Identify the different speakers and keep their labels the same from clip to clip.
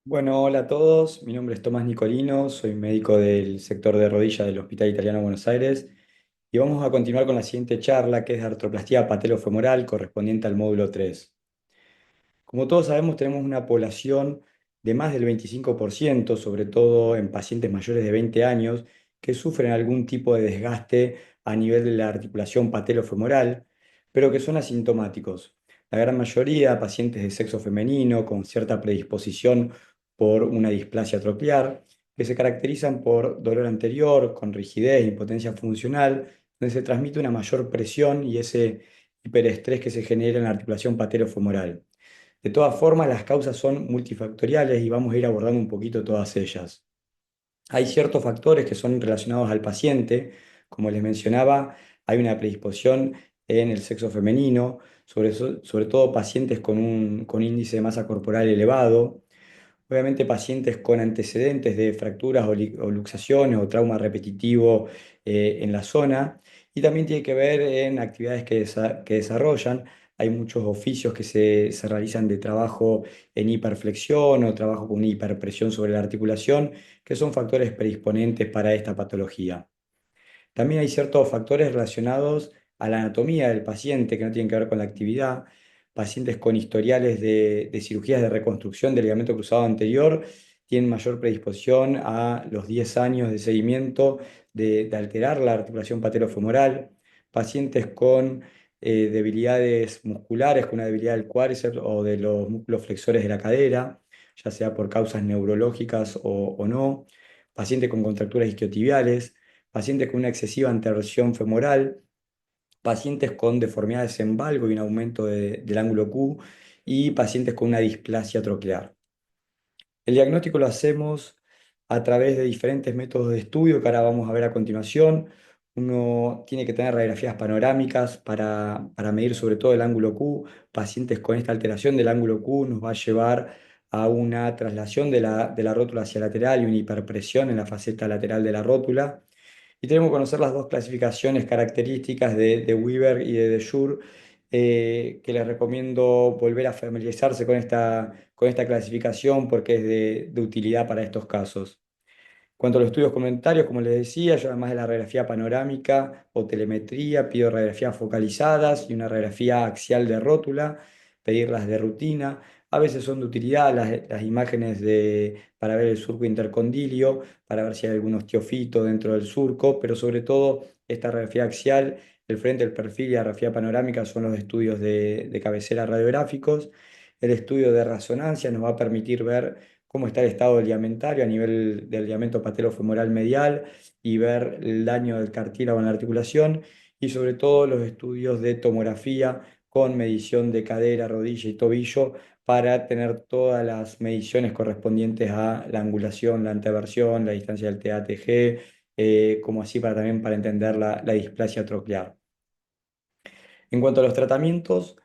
Speaker 1: Bueno, hola a todos, mi nombre es Tomás Nicolino, soy médico del sector de rodilla del Hospital Italiano de Buenos Aires y vamos a continuar con la siguiente charla que es de artroplastia patelofemoral correspondiente al módulo 3. Como todos sabemos, tenemos una población de más del 25%, sobre todo en pacientes mayores de 20 años, que sufren algún tipo de desgaste a nivel de la articulación patelofemoral, pero que son asintomáticos. La gran mayoría, pacientes de sexo femenino con cierta predisposición por una displasia troclear, que se caracterizan por dolor anterior, con rigidez, impotencia funcional, donde se transmite una mayor presión y ese hiperestrés que se genera en la articulación patelofemoral. De todas formas, las causas son multifactoriales y vamos a ir abordando un poquito todas ellas. Hay ciertos factores que son relacionados al paciente, como les mencionaba, hay una predisposición en el sexo femenino, sobre todo pacientes con índice de masa corporal elevado, obviamente pacientes con antecedentes de fracturas o luxaciones o trauma repetitivo en la zona, y también tiene que ver en actividades que desarrollan. Hay muchos oficios que se realizan de trabajo en hiperflexión o trabajo con hiperpresión sobre la articulación, que son factores predisponentes para esta patología. También hay ciertos factores relacionados a la anatomía del paciente que no tienen que ver con la actividad. Pacientes con historiales de cirugías de reconstrucción del ligamento cruzado anterior tienen mayor predisposición a los 10 años de seguimiento de alterar la articulación patelofemoral. Pacientes con debilidades musculares, con una debilidad del cuádriceps o de los músculos flexores de la cadera, ya sea por causas neurológicas o no. Pacientes con contracturas isquiotibiales, pacientes con una excesiva anteversión femoral, pacientes con deformidades en valgo y un aumento del ángulo Q y pacientes con una displasia troclear. El diagnóstico lo hacemos a través de diferentes métodos de estudio que ahora vamos a ver a continuación. Uno tiene que tener radiografías panorámicas para medir sobre todo el ángulo Q. Pacientes con esta alteración del ángulo Q nos va a llevar a una traslación de la rótula hacia lateral y una hiperpresión en la faceta lateral de la rótula. Y tenemos que conocer las dos clasificaciones características de Weaver y de Jure, que les recomiendo volver a familiarizarse con esta clasificación porque es de utilidad para estos casos. Cuanto a los estudios complementarios, como les decía, yo además de la radiografía panorámica o telemetría, pido radiografías focalizadas y una radiografía axial de rótula, pedirlas de rutina. A veces son de utilidad las imágenes para ver el surco intercondilio, para ver si hay algún osteofito dentro del surco, pero sobre todo esta radiografía axial, el frente, el perfil y la radiografía panorámica son los estudios de cabecera radiográficos. El estudio de resonancia nos va a permitir ver cómo está el estado ligamentario a nivel del ligamento patelofemoral medial y ver el daño del cartílago en la articulación y sobre todo los estudios de tomografía con medición de cadera, rodilla y tobillo para tener todas las mediciones correspondientes a la angulación, la anteversión, la distancia del TATG, como así también para entender la displasia troclear. En cuanto a los tratamientos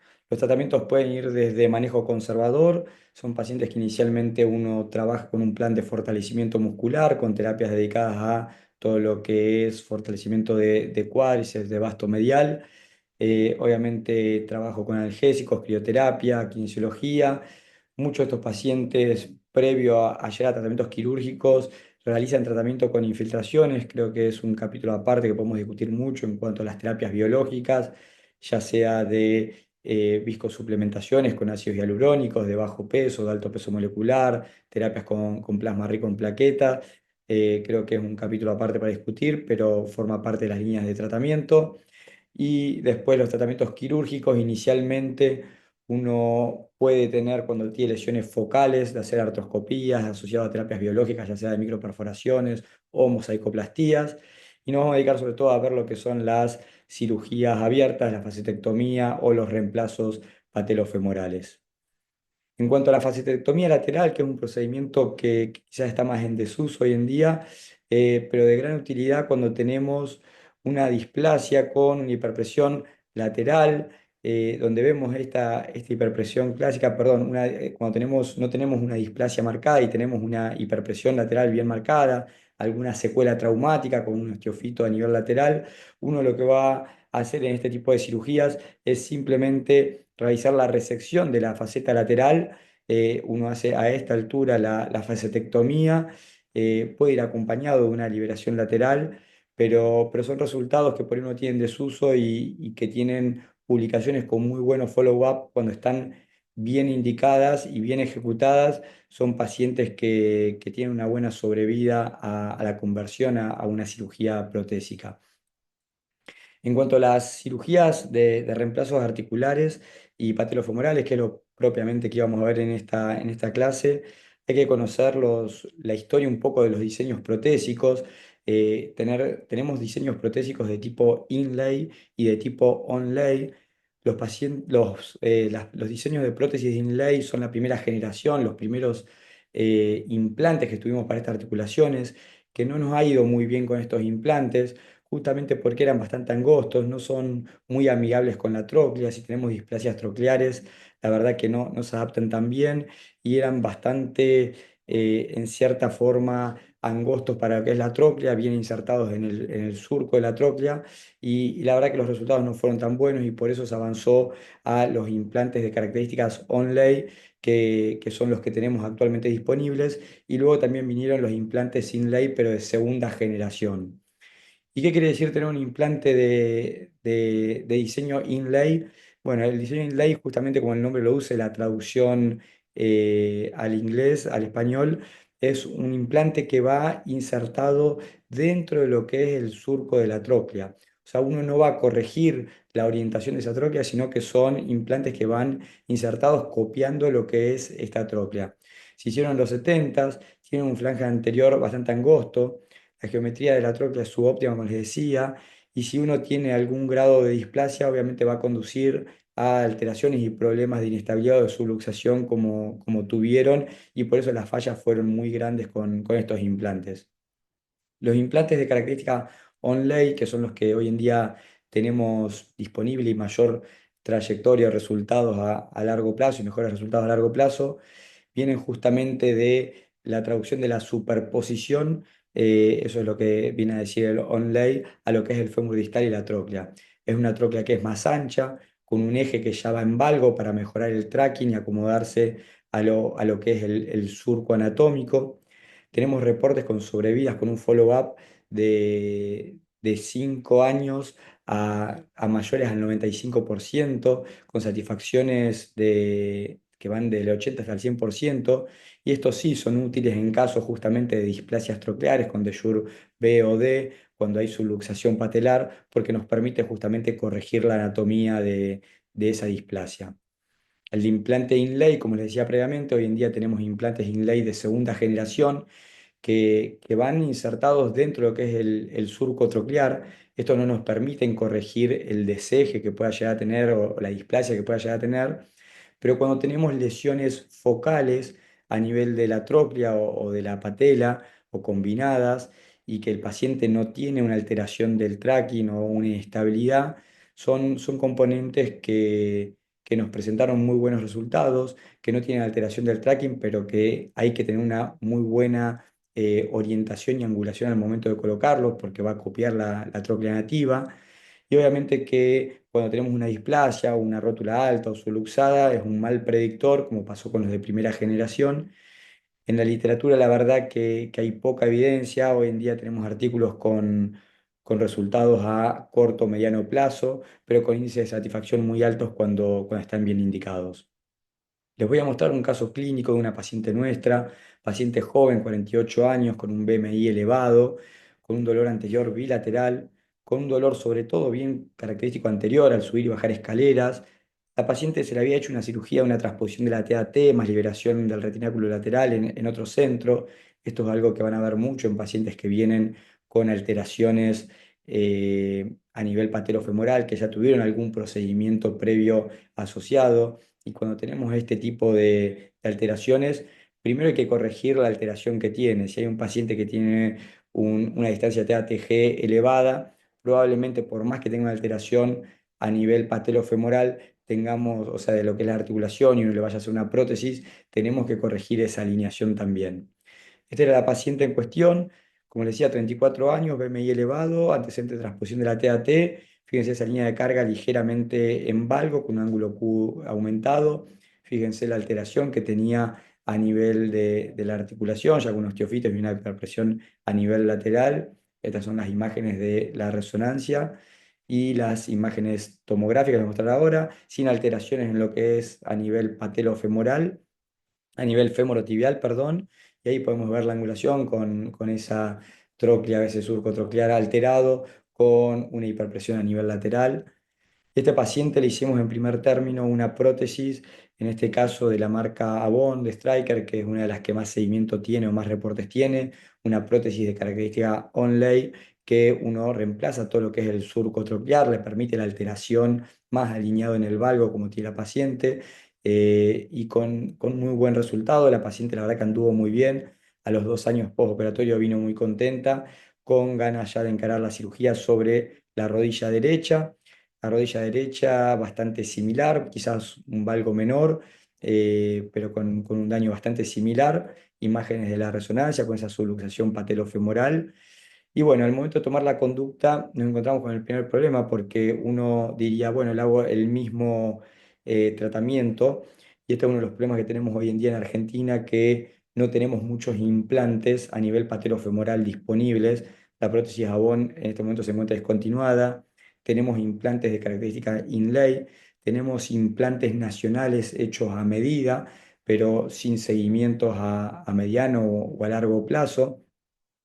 Speaker 1: pueden ir desde manejo conservador, son pacientes que inicialmente uno trabaja con un plan de fortalecimiento muscular, con terapias dedicadas a todo lo que es fortalecimiento de cuádriceps, de vasto medial. Obviamente trabajo con analgésicos, crioterapia, kinesiología. Muchos de estos pacientes, previo a llegar a tratamientos quirúrgicos, realizan tratamiento con infiltraciones. Creo que es un capítulo aparte que podemos discutir mucho en cuanto a las terapias biológicas, ya sea de viscosuplementaciones con ácidos hialurónicos de bajo peso, de alto peso molecular, terapias con plasma rico en plaquetas. Creo que es un capítulo aparte para discutir, pero forma parte de las líneas de tratamiento. Y después los tratamientos quirúrgicos, inicialmente uno puede tener cuando tiene lesiones focales, de hacer artroscopías asociadas a terapias biológicas, ya sea de microperforaciones o mosaicoplastías. Y nos vamos a dedicar sobre todo a ver lo que son las cirugías abiertas, la facetectomía o los reemplazos patelofemorales. En cuanto a la facetectomía lateral, que es un procedimiento que quizás está más en desuso hoy en día, pero de gran utilidad cuando tenemos una displasia con una hiperpresión lateral, donde vemos esta hiperpresión clásica, perdón, cuando no tenemos una displasia marcada y tenemos una hiperpresión lateral bien marcada, alguna secuela traumática con un osteofito a nivel lateral, uno lo que va a hacer en este tipo de cirugías es simplemente realizar la resección de la faceta lateral uno hace a esta altura la facetectomía, puede ir acompañado de una liberación lateral, pero son resultados que por ahí no tienen desuso y que tienen publicaciones con muy buenos follow-up cuando están bien indicadas y bien ejecutadas. Son pacientes que tienen una buena sobrevida a la conversión a una cirugía protésica. En cuanto a las cirugías de reemplazos articulares y patelofemorales, que es lo propiamente que íbamos a ver en esta clase, hay que conocer la historia un poco de los diseños protésicos. Tenemos diseños protésicos de tipo inlay y de tipo onlay. Los diseños de prótesis de inlay son la primera generación, los primeros implantes que tuvimos para estas articulaciones, que no nos ha ido muy bien con estos implantes justamente porque eran bastante angostos, no son muy amigables con la tróclea. Si tenemos displasias trocleares, la verdad que no se adaptan tan bien y eran bastante, en cierta forma, angostos para lo que es la tróclea, bien insertados en el surco de la tróclea, y la verdad que los resultados no fueron tan buenos y por eso se avanzó a los implantes de características onlay, que son los que tenemos actualmente disponibles, y luego también vinieron los implantes inlay, pero de segunda generación. ¿Y qué quiere decir tener un implante de diseño inlay? Bueno, el diseño inlay, justamente como el nombre lo usa, la traducción al inglés, al español, es un implante que va insertado dentro de lo que es el surco de la tróclea. O sea, uno no va a corregir la orientación de esa tróclea, sino que son implantes que van insertados copiando lo que es esta tróclea. Se hicieron en los 70, tienen un flange anterior bastante angosto. La geometría de la tróclea es subóptima, como les decía, y si uno tiene algún grado de displasia, obviamente va a conducir a alteraciones y problemas de inestabilidad o de subluxación como tuvieron, y por eso las fallas fueron muy grandes con estos implantes. Los implantes de característica on-lay, que son los que hoy en día tenemos disponible y mayor trayectoria o resultados a largo plazo y mejores resultados a largo plazo, vienen justamente de la traducción de la superposición. Eso es lo que viene a decir el onlay, a lo que es el fémur distal y la tróclea. Es una tróclea que es más ancha, con un eje que ya va en valgo para mejorar el tracking y acomodarse a lo que es el surco anatómico. Tenemos reportes con sobrevidas con un follow-up de 5 años a mayores al 95%, con satisfacciones que van del 80 hasta el 100%, y estos sí son útiles en casos justamente de displasias trocleares con Dejure B o D, cuando hay subluxación patelar, porque nos permite justamente corregir la anatomía de esa displasia. El implante inlay, como les decía previamente, hoy en día tenemos implantes inlay de segunda generación que van insertados dentro de lo que es el surco troclear. Esto no nos permite corregir el deseje que pueda llegar a tener o la displasia que pueda llegar a tener, pero cuando tenemos lesiones focales a nivel de la tróclea o de la patela o combinadas y que el paciente no tiene una alteración del tracking o una inestabilidad, son componentes que nos presentaron muy buenos resultados, que no tienen alteración del tracking, pero que hay que tener una muy buena orientación y angulación al momento de colocarlos porque va a copiar la tróclea nativa. Y obviamente que cuando tenemos una displasia o una rótula alta o subluxada es un mal predictor, como pasó con los de primera generación. En la literatura la verdad que hay poca evidencia. Hoy en día tenemos artículos con resultados a corto o mediano plazo, pero con índices de satisfacción muy altos cuando están bien indicados. Les voy a mostrar un caso clínico de una paciente nuestra, paciente joven, 48 años, con un BMI elevado, con un dolor anterior bilateral, con un dolor sobre todo bien característico anterior al subir y bajar escaleras. La paciente se le había hecho una cirugía, una transposición de la TAT, más liberación del retináculo lateral en otro centro. Esto es algo que van a ver mucho en pacientes que vienen con alteraciones a nivel patelofemoral, que ya tuvieron algún procedimiento previo asociado. Y cuando tenemos este tipo de alteraciones, primero hay que corregir la alteración que tiene. Si hay un paciente que tiene una distancia TATG elevada, probablemente por más que tenga una alteración a nivel patelofemoral, tengamos, o sea, de lo que es la articulación y uno le vaya a hacer una prótesis, tenemos que corregir esa alineación también. Esta era la paciente en cuestión, como les decía, 34 años, BMI elevado, antecedente de transposición de la TAT. Fíjense esa línea de carga ligeramente en valgo, con un ángulo Q aumentado. Fíjense la alteración que tenía a nivel de la articulación, ya con osteofitos y una hiperpresión a nivel lateral. Estas son las imágenes de la resonancia y las imágenes tomográficas que voy a mostrar ahora, sin alteraciones en lo que es a nivel patelofemoral, a nivel femorotibial, perdón, y ahí podemos ver la angulación con esa tróclea, a veces surco troclear alterado, con una hiperpresión a nivel lateral. Este paciente le hicimos en primer término una prótesis, en este caso de la marca Avon, de Stryker, que es una de las que más seguimiento tiene o más reportes tiene, una prótesis de característica onlay que uno reemplaza todo lo que es el surco tropiar, le permite la alteración más alineado en el valgo como tiene la paciente y con muy buen resultado. La paciente la verdad que anduvo muy bien, a los 2 años postoperatorio vino muy contenta, con ganas ya de encarar la cirugía sobre la rodilla derecha. La rodilla derecha bastante similar, quizás un valgo menor, pero con un daño bastante similar. Imágenes de la resonancia con esa subluxación patelofemoral. Y bueno, al momento de tomar la conducta nos encontramos con el primer problema porque uno diría, bueno, le hago el mismo tratamiento. Y este es uno de los problemas que tenemos hoy en día en Argentina, que no tenemos muchos implantes a nivel patelofemoral disponibles. La prótesis Avon en este momento se encuentra descontinuada. Tenemos implantes de característica inlay, tenemos implantes nacionales hechos a medida, pero sin seguimientos a mediano o a largo plazo.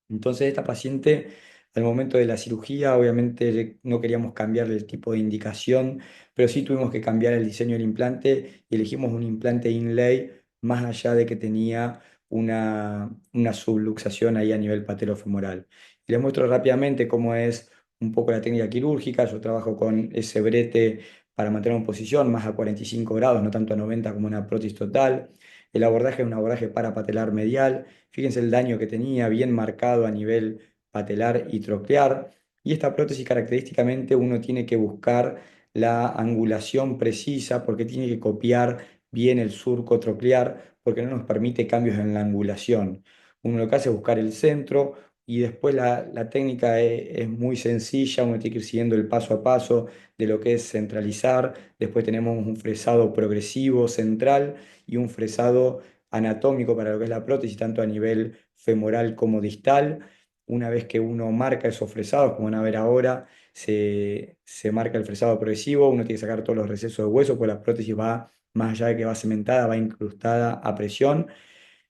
Speaker 1: Entonces, esta paciente, al momento de la cirugía, obviamente no queríamos cambiarle el tipo de indicación, pero sí tuvimos que cambiar el diseño del implante y elegimos un implante inlay, más allá de que tenía una subluxación ahí a nivel patelofemoral. Y les muestro rápidamente cómo es un poco la técnica quirúrgica. Yo trabajo con ese brete para mantener en posición, más a 45 grados, no tanto a 90 como una prótesis total. El abordaje es un abordaje parapatelar medial. Fíjense el daño que tenía, bien marcado a nivel patelar y troclear. Y esta prótesis característicamente uno tiene que buscar la angulación precisa porque tiene que copiar bien el surco troclear porque no nos permite cambios en la angulación. Uno lo que hace es buscar el centro y después la técnica es muy sencilla, uno tiene que ir siguiendo el paso a paso de lo que es centralizar. Después tenemos un fresado progresivo central y un fresado anatómico para lo que es la prótesis, tanto a nivel femoral como distal. Una vez que uno marca esos fresados, como van a ver ahora, se marca el fresado progresivo, uno tiene que sacar todos los recesos de hueso, pues la prótesis va, más allá de que va cementada, va incrustada a presión.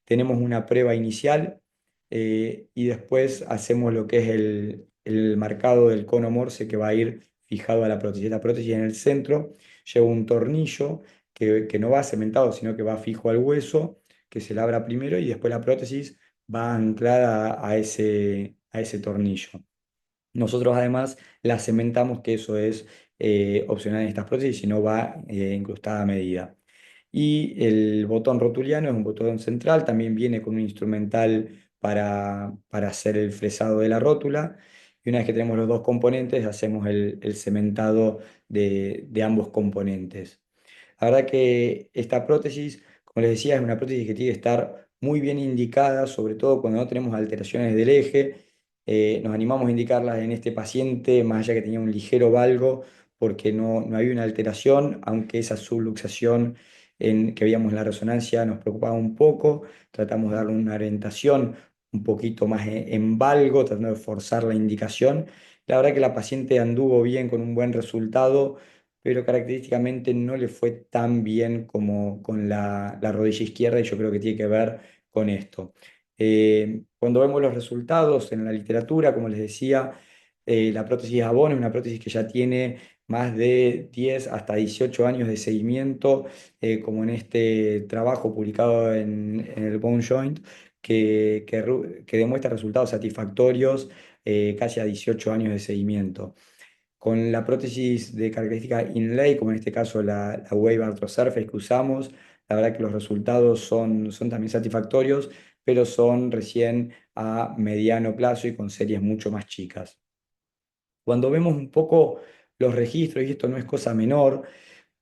Speaker 1: Tenemos una prueba inicial y después hacemos lo que es el marcado del cono Morse que va a ir fijado a la prótesis. La prótesis en el centro lleva un tornillo que no va cementado, sino que va fijo al hueso, que se labra primero y después la prótesis va anclada a ese tornillo. Nosotros además la cementamos, que eso es opcional en estas prótesis, si no va incrustada a medida. Y el botón rotuliano es un botón central, también viene con un instrumental para hacer el fresado de la rótula. Y una vez que tenemos los dos componentes, hacemos el cementado de ambos componentes. La verdad que esta prótesis, como les decía, es una prótesis que tiene que estar muy bien indicada, sobre todo cuando no tenemos alteraciones del eje. Nos animamos a indicarla en este paciente, más allá que tenía un ligero valgo, porque no había una alteración, aunque esa subluxación que veíamos en la resonancia nos preocupaba un poco. Tratamos de darle una orientación un poquito más en valgo, tratando de forzar la indicación. La verdad que la paciente anduvo bien con un buen resultado, pero característicamente no le fue tan bien como con la rodilla izquierda y yo creo que tiene que ver con esto. Cuando vemos los resultados en la literatura, como les decía, la prótesis Avon es una prótesis que ya tiene más de 10 hasta 18 años de seguimiento, como en este trabajo publicado en el Bone Joint, que demuestra resultados satisfactorios casi a 18 años de seguimiento. Con la prótesis de característica inlay, como en este caso la Wave Arthro Surface que usamos, la verdad que los resultados son también satisfactorios, pero son recién a mediano plazo y con series mucho más chicas. Cuando vemos un poco los registros, y esto no es cosa menor,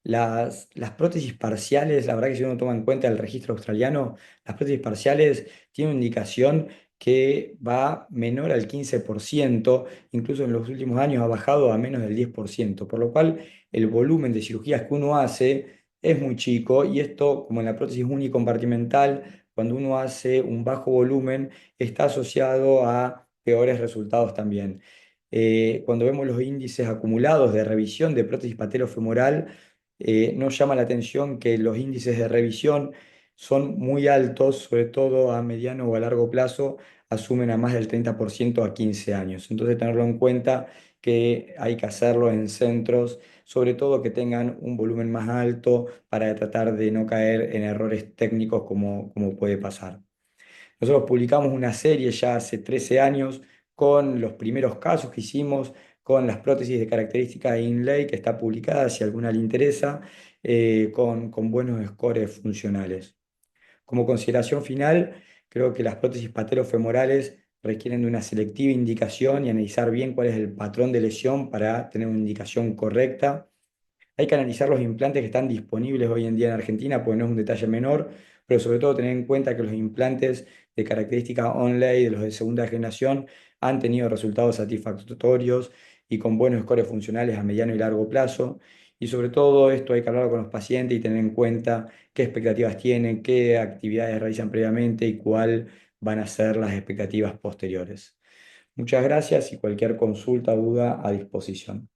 Speaker 1: las prótesis parciales, la verdad que si uno toma en cuenta el registro australiano, las prótesis parciales tienen una indicación que va menor al 15%, incluso en los últimos años ha bajado a menos del 10%, por lo cual el volumen de cirugías que uno hace es muy chico y esto, como en la prótesis unicompartimental, cuando uno hace un bajo volumen, está asociado a peores resultados también. Cuando vemos los índices acumulados de revisión de prótesis patelofemoral, nos llama la atención que los índices de revisión son muy altos, sobre todo a mediano o a largo plazo, asumen a más del 30% a 15 años. Entonces, tenerlo en cuenta que hay que hacerlo en centros, sobre todo que tengan un volumen más alto para tratar de no caer en errores técnicos como puede pasar. Nosotros publicamos una serie ya hace 13 años con los primeros casos que hicimos con las prótesis de características de Inlay, que está publicada si a alguna le interesa, con buenos scores funcionales. Como consideración final, creo que las prótesis patelofemorales requieren de una selectiva indicación y analizar bien cuál es el patrón de lesión para tener una indicación correcta. Hay que analizar los implantes que están disponibles hoy en día en Argentina, porque no es un detalle menor, pero sobre todo tener en cuenta que los implantes de característica onlay de los de segunda generación han tenido resultados satisfactorios y con buenos scores funcionales a mediano y largo plazo. Y sobre todo esto hay que hablar con los pacientes y tener en cuenta qué expectativas tienen, qué actividades realizan previamente y cuál van a ser las expectativas posteriores. Muchas gracias y cualquier consulta o duda a disposición.